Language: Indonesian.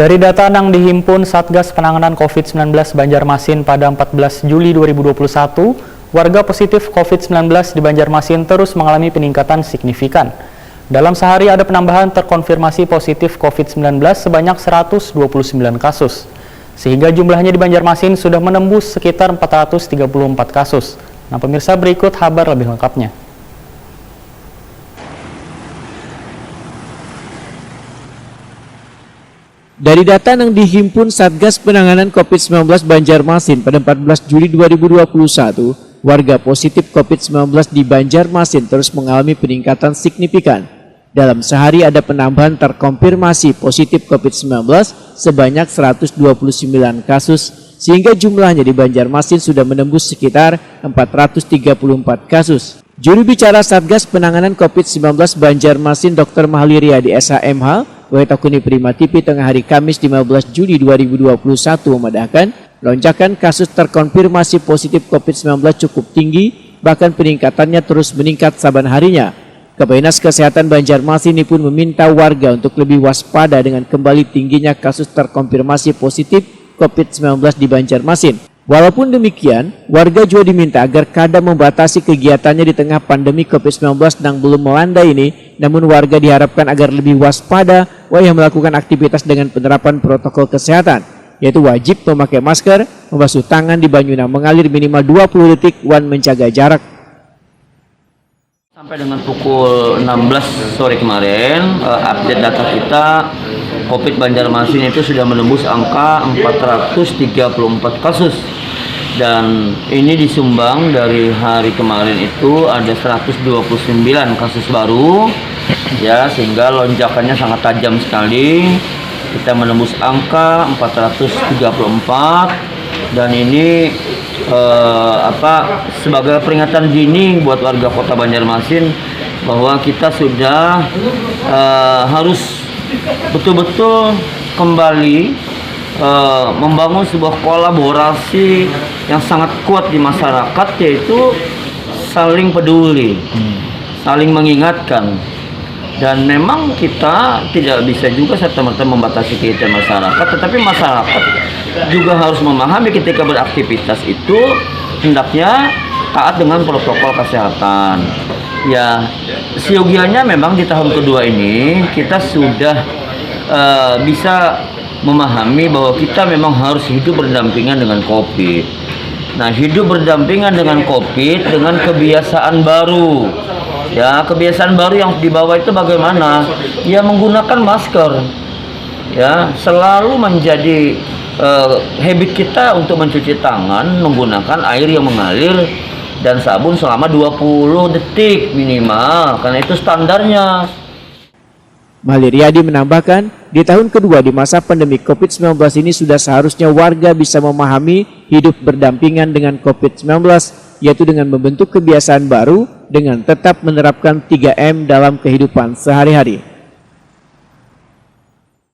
Dari data yang dihimpun Satgas Penanganan COVID-19 Banjarmasin pada 14 Juli 2021, warga positif COVID-19 di Banjarmasin terus mengalami peningkatan signifikan. Dalam sehari ada penambahan terkonfirmasi positif COVID-19 sebanyak 129 kasus. Sehingga jumlahnya di Banjarmasin sudah menembus sekitar 434 kasus. Nah pemirsa, berikut kabar lebih lengkapnya. Dari data yang dihimpun Satgas Penanganan COVID-19 Banjarmasin pada 14 Juli 2021, warga positif COVID-19 di Banjarmasin terus mengalami peningkatan signifikan. Dalam sehari ada penambahan terkonfirmasi positif COVID-19 sebanyak 129 kasus, sehingga jumlahnya di Banjarmasin sudah menembus sekitar 434 kasus. Juru bicara Satgas Penanganan COVID-19 Banjarmasin Dr. Mahliria di SHMH, Wetakuni Prima TV tengah hari Kamis 15 Juli 2021 memandahkan lonjakan kasus terkonfirmasi positif COVID-19 cukup tinggi, bahkan peningkatannya terus meningkat saban harinya. Kapolres Kesehatan Banjarmasin ini pun meminta warga untuk lebih waspada dengan kembali tingginya kasus terkonfirmasi positif COVID-19 di Banjarmasin. Walaupun demikian, warga juga diminta agar kadang membatasi kegiatannya di tengah pandemi COVID-19 yang belum melanda ini, namun warga diharapkan agar lebih waspada yang melakukan aktivitas dengan penerapan protokol kesehatan, yaitu wajib memakai masker, membasuh tangan di banyu yang mengalir minimal 20 detik, menjaga jarak. Sampai dengan pukul 16 sore kemarin, update data kita, COVID Banjarmasin itu sudah menembus angka 434 kasus. Dan ini disumbang dari hari kemarin itu ada 129 kasus baru, ya, sehingga lonjakannya sangat tajam sekali. Kita menembus angka 434 dan ini sebagai peringatan dini buat warga Kota Banjarmasin bahwa kita sudah harus betul-betul kembali membangun sebuah kolaborasi yang sangat kuat di masyarakat, yaitu saling peduli, saling mengingatkan. Dan memang kita tidak bisa juga serta-merta membatasi kegiatan masyarakat, tetapi masyarakat juga harus memahami ketika beraktivitas itu hendaknya taat dengan protokol kesehatan. Ya, seyogianya memang di tahun kedua ini kita sudah bisa memahami bahwa kita memang harus hidup berdampingan dengan COVID. Nah, hidup berdampingan dengan COVID dengan kebiasaan baru. Ya, kebiasaan baru yang dibawa itu bagaimana? Ya, menggunakan masker. Ya, selalu menjadi habit kita untuk mencuci tangan menggunakan air yang mengalir dan sabun selama 20 detik minimal, karena itu standarnya. Mahliria menambahkan, di tahun kedua di masa pandemi COVID-19 ini sudah seharusnya warga bisa memahami hidup berdampingan dengan COVID-19, yaitu dengan membentuk kebiasaan baru dengan tetap menerapkan 3M dalam kehidupan sehari-hari.